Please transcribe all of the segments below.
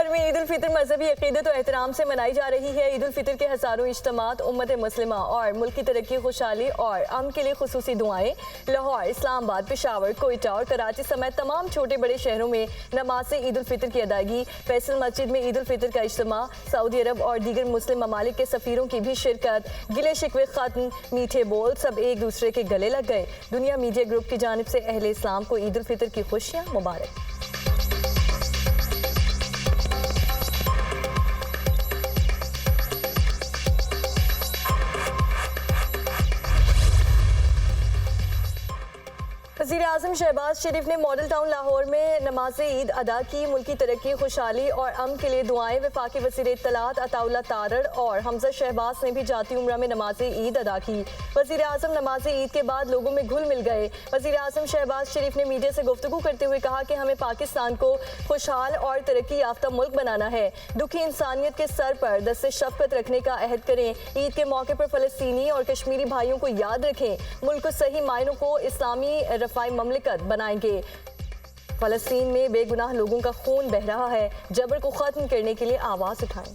भर में ईद उल फितर मजहबी अकीदत और एहतराम से मनाई जा रही है। ईद उल फितर के हज़ारों इज्तिमात उम्मत मुस्लिमा और मुल्क की तरक्की, खुशहाली और अमन के लिए खुसूसी दुआएं। लाहौर, इस्लामाबाद, पेशावर, कोयटा और कराची समेत तमाम छोटे बड़े शहरों में नमाज ईद उल फितर की अदायगी। फैसल मस्जिद में ईद उल फितर का इज्तिमा, सऊदी अरब और दीगर मुस्लिम ममालिक के सफ़ीरों की भी शिरकत। गिले शिकवे खत्म, मीठे बोल, सब एक दूसरे के गले लग गए। दुनिया मीडिया ग्रुप की जानिब से अहले इस्लाम को ईद उल फितर की खुशियाँ मुबारक। वज़ीर-ए-आज़म शहबाज शरीफ ने मॉडल टाउन लाहौर में नमाज ईद अदा की। मुल्की तरक्की, खुशहाली और अमन के लिए दुआएं। वफाकी वज़ीर इत्तलात अताउल्लाह तारड़ और हमजा शहबाज ने भी जाती उम्रा में नमाज ईद अदा की। वज़ीर-ए-आज़म नमाज ईद के बाद लोगों में घुल मिल गए। वज़ीर-ए-आज़म शहबाज शरीफ ने मीडिया से गुफ्तगू करते हुए कहा कि हमें पाकिस्तान को खुशहाल और तरक्की याफ्ता मुल्क बनाना है। दुखी इंसानियत के सर पर दस्ते शफ़क़त रखने का अहद करें। ईद के मौके पर फ़लस्तीनी और कश्मीरी भाइयों को याद रखें। मुल्क को सही मायनों को इस्लामी रफ़ाई ममलिकत बनाएंगे। फ़लस्तीन में बेगुनाह लोगों का खून बह रहा है। जबर को ख़त्म करने के लिए आवाज़ उठाएं।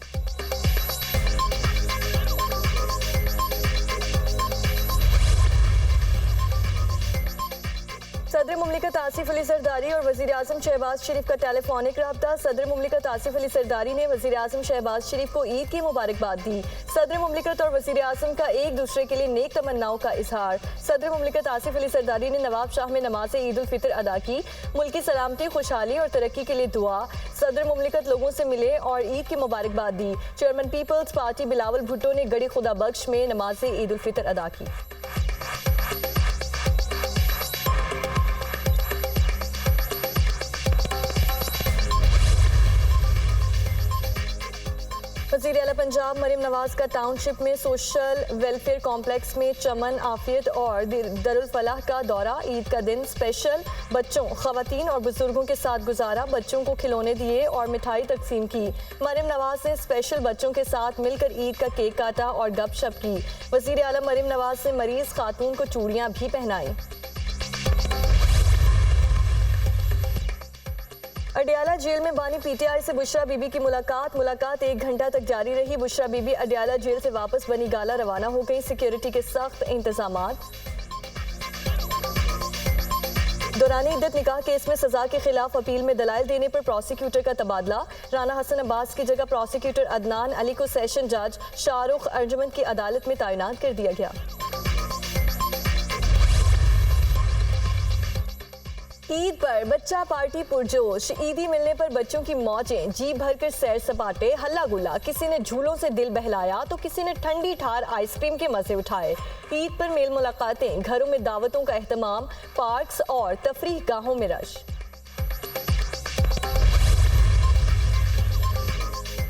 सदर मुमलिकत आसिफ अली जरदारी और वज़ीर-ए-आज़म शहबाज शरीफ का टेलीफोनिक रब्ता। सदर मुमलिकत आसिफ अली जरदारी ने वज़ीर-ए-आज़म शहबाज शरीफ को ईद की मुबारकबाद दी। सदर मुमलिकत और वज़ीर-ए-आज़म का एक दूसरे के लिए नेक तमन्नाओं का इजहार। सदर मुमलिकत आसिफ अली जरदारी ने नवाब शाह में नमाज ईद उल फितर अदा की। मुल्क की सलामती, खुशहाली और तरक्की के लिए दुआ। सदर मुमलिकत लोगों से मिले और ईद की मुबारकबाद दी। Chairman People's Party Bilawal Bhutto ने गड़ी खुदा बख्श में नमाज ईद उल फितर अदा की। वज़ीर आला पंजाब मरियम नवाज का टाउनशिप में सोशल वेलफेयर कॉम्प्लेक्स में चमन, आफियत और दरुल फलाह का दौरा। ईद का दिन स्पेशल बच्चों, ख़वातीन और बुजुर्गों के साथ गुजारा। बच्चों को खिलौने दिए और मिठाई तकसीम की। मरियम नवाज ने स्पेशल बच्चों के साथ मिलकर ईद का केक काटा और गपशप की। वज़ीर आला मरियम नवाज ने मरीज खातून को चूड़ियाँ भी पहनाई। अडियाला जेल में बानी पीटीआई से बुशरा बीबी की मुलाकात 1 घंटा तक जारी रही। बुशरा बीबी अडियाला जेल से वापस बनी गाला रवाना हो गई। सिक्योरिटी के सख्त इंतजामात। दौरानी इद्दत निकाह केस में सजा के खिलाफ अपील में दलाइल देने पर प्रोसिक्यूटर का तबादला। राना हसन अब्बास की जगह प्रोसिक्यूटर अदनान अली को सेशन जज शाहरुख अर्जुमन की अदालत में तैनात कर दिया गया। ईद पर बच्चा पार्टी पुरजोश। ईदी मिलने पर बच्चों की मौजें, जी भरकर सैर सपाटे, हल्ला गुल्ला। किसी ने झूलों से दिल बहलाया तो किसी ने ठंडी ठार आइसक्रीम के मजे उठाए। ईद पर मेल मुलाकातें, घरों में दावतों का एहतमाम, पार्क्स और तफरीह गाहों में रश।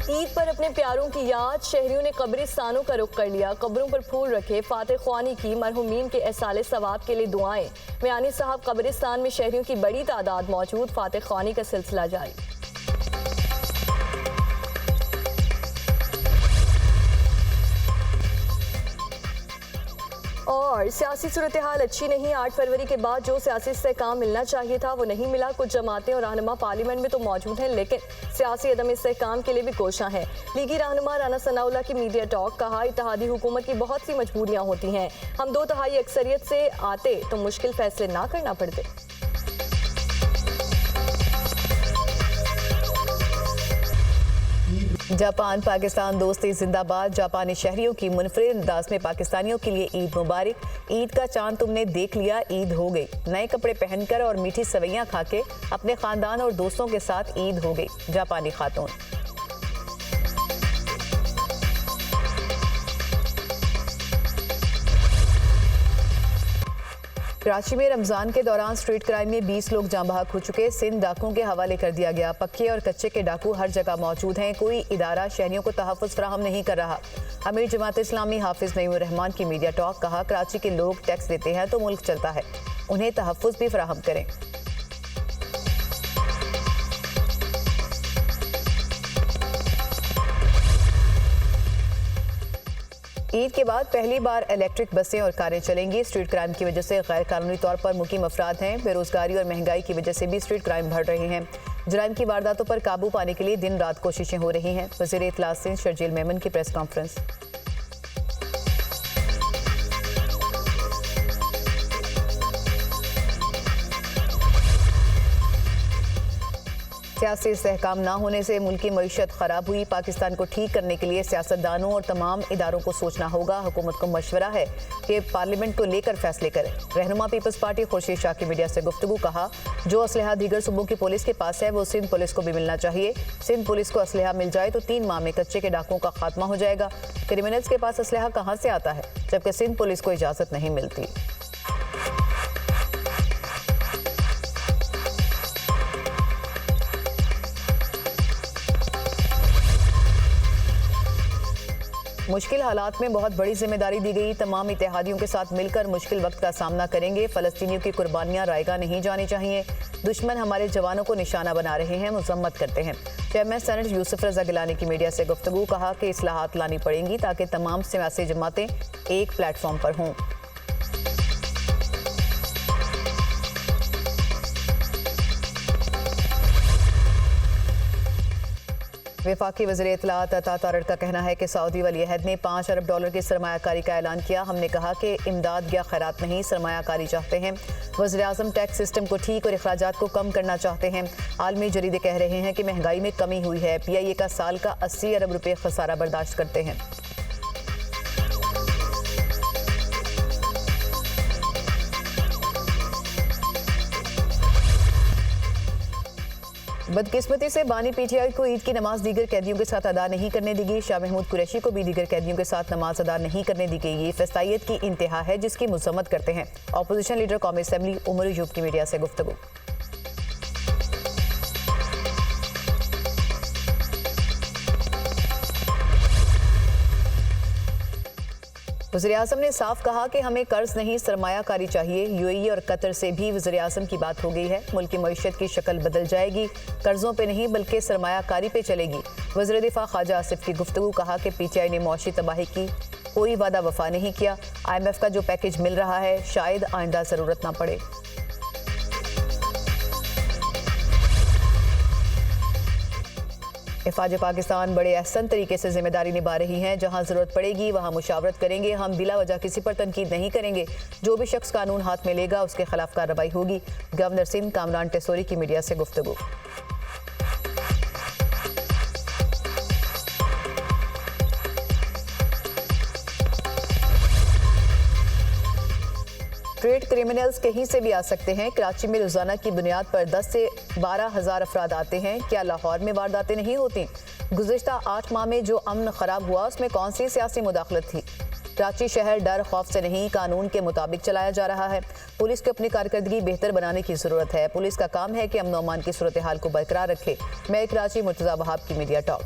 ईद पर अपने प्यारों की याद, शहरियों ने कब्रिस्तानों का रुख कर लिया। कब्रों पर फूल रखे, फातिह ख्वानी की, मरहूमीन के एहसाले सवाब के लिए दुआएं। मियानी साहब कब्रिस्तान में शहरियों की बड़ी तादाद मौजूद। फातिह ख्वानी का सिलसिला जारी। और सियासी सूरत हाल अच्छी नहीं। 8 फरवरी के बाद जो सियासी इस्तेहकाम मिलना चाहिए था वो नहीं मिला। कुछ जमातें और रहनुमा पार्लियामेंट में तो मौजूद हैं, लेकिन सियासी अदम इस्तेहकाम के लिए भी कोशिशां हैं। लीगी रहनुमा राना सनाउल्लाह की मीडिया टॉक। कहा, इत्तेहादी हुकूमत की बहुत सी मजबूरियां होती हैं। हम 2/3 अक्सरियत से आते तो मुश्किल फैसले ना करना पड़ते। जापान पाकिस्तान दोस्ती जिंदाबाद। जापानी शहरियों की मुनफरिद अंदाज में पाकिस्तानियों के लिए ईद मुबारक। ईद का चांद तुमने देख लिया, ईद हो गई। नए कपड़े पहनकर और मीठी सवैयां खाके अपने खानदान और दोस्तों के साथ ईद हो गई। जापानी खातून। कराची में रमजान के दौरान स्ट्रीट क्राइम में 20 लोग जाँ बहक हो चुके। सिंध डाकुओं के हवाले कर दिया गया। पक्के और कच्चे के डाकू हर जगह मौजूद हैं। कोई इदारा शहरियों को तहफ़्फ़ुज़ फराहम नहीं कर रहा। अमीर जमात इस्लामी हाफिज नईमुर रहमान की मीडिया टॉक। कहा, कराची के लोग टैक्स देते हैं तो मुल्क चलता है, उन्हें तहफ़्फ़ुज़ भी फराहम करें। ईद के बाद पहली बार इलेक्ट्रिक बसें और कारें चलेंगी। स्ट्रीट क्राइम की वजह से गैर कानूनी तौर पर मुकीम अफराद हैं। बेरोजगारी और महंगाई की वजह से भी स्ट्रीट क्राइम बढ़ रहे हैं। जराइम की वारदातों पर काबू पाने के लिए दिन रात कोशिशें हो रही हैं। वज़ीर इत्तला सिंध शर्जील मेमन की प्रेस कॉन्फ्रेंस। सियासी इस्तेहकाम ना होने से मुल्की मईशत खराब हुई। पाकिस्तान को ठीक करने के लिए सियासतदानों और तमाम इदारों को सोचना होगा। हुकूमत को मशवरा है कि पार्लियामेंट को लेकर फैसले करें। रहनुमा पीपल्स पार्टी खुर्शीद शाह की मीडिया से गुफ्तगू। कहा, जो असलहा दीगर सूबों की पुलिस के पास है वो सिंध पुलिस को भी मिलना चाहिए। सिंध पुलिस को असलहा मिल जाए तो 3 माह में कच्चे के डाकुओं का खात्मा हो जाएगा। क्रिमिनल्स के पास असलहा कहाँ से आता है जबकि सिंध पुलिस को इजाज़त नहीं मिलती। मुश्किल हालात में बहुत बड़ी जिम्मेदारी दी गई। तमाम इत्तेहादियों के साथ मिलकर मुश्किल वक्त का सामना करेंगे। फ़लस्तीनियों की कुर्बानियां रायगा नहीं जानी चाहिए। दुश्मन हमारे जवानों को निशाना बना रहे हैं, मजम्मत करते हैं। चेयरमैन सेनेट यूसुफ रजा गिलानी की मीडिया से गुफ्तगू। कहा कि इस्लाहात लानी पड़ेंगी ताकि तमाम सियासी जमातें एक प्लेटफॉर्म पर हों। वफाकी वज़ीर इत्तलात अता तारड़ का कहना है कि सऊदी वली अहद ने $5 अरब की सरमायाकारी का ऐलान किया। हमने कहा कि इमदाद या खैरात नहीं, सरमायाकारी चाहते हैं। वज़ीर आज़म टैक्स सिस्टम को ठीक और अखराजात को कम करना चाहते हैं। आलमी जरीदे कह रहे हैं कि महंगाई में कमी हुई है। PIA का साल का 80 अरब रुपये खसारा बर्दाश्त करते हैं। बदकिस्मती से बानी PTI को ईद की नमाज दीगर कैदियों के साथ अदा नहीं करने दी गई। शाह महमूद कुरैशी को भी दीगर कैदियों के साथ नमाज अदा नहीं करने दी गई। ये फसाइयत की इंतहा है जिसकी मजम्मत करते हैं। अपोजिशन लीडर कौमी असम्बली उमर अयूब की मीडिया से गुफ्तगू। वज़ीर आज़म ने साफ कहा कि हमें कर्ज नहीं सरमायाकारी चाहिए। UAE और कतर से भी वज़ीर आज़म की बात हो गई है। मुल्की मईशत की शक्ल बदल जाएगी, कर्जों पे नहीं बल्कि सरमायाकारी पे चलेगी। वज़ीर दिफा ख्वाजा आसिफ की गुफ्तगू। कहा कि PTI ने मौशी तबाही की कोई वादा वफा नहीं किया। IMF का जो पैकेज मिल रहा है शायद आइंदा ज़रूरत ना पड़े। हिफाज पाकिस्तान बड़े अहसन तरीके से जिम्मेदारी निभा रही हैं। जहां ज़रूरत पड़ेगी वहां मुशावरत करेंगे। हम बिला वजह किसी पर तनकीद नहीं करेंगे। जो भी शख्स कानून हाथ में लेगा उसके खिलाफ कार्रवाई होगी। गवर्नर सिंध कामरान टेसोरी की मीडिया से गुफ्तगू। ट्रेड क्रिमिनल्स कहीं से भी आ सकते हैं। कराची में रोजाना की बुनियाद पर 10 से 12 हज़ार अफराद आते हैं। क्या लाहौर में वारदातें नहीं होती? गुज़िश्ता 8 माह में जो अमन खराब हुआ उसमें कौन सी सियासी मुदाखलत थी? कराची शहर डर खौफ से नहीं, कानून के मुताबिक चलाया जा रहा है। पुलिस को अपनी कारकर्दगी बेहतर बनाने की ज़रूरत है। पुलिस का काम है कि अमन-ओ-अमान की सूरत हाल को बरकरार रखे। मैं कराची मुर्तज़ा वहाब की मीडिया टॉक।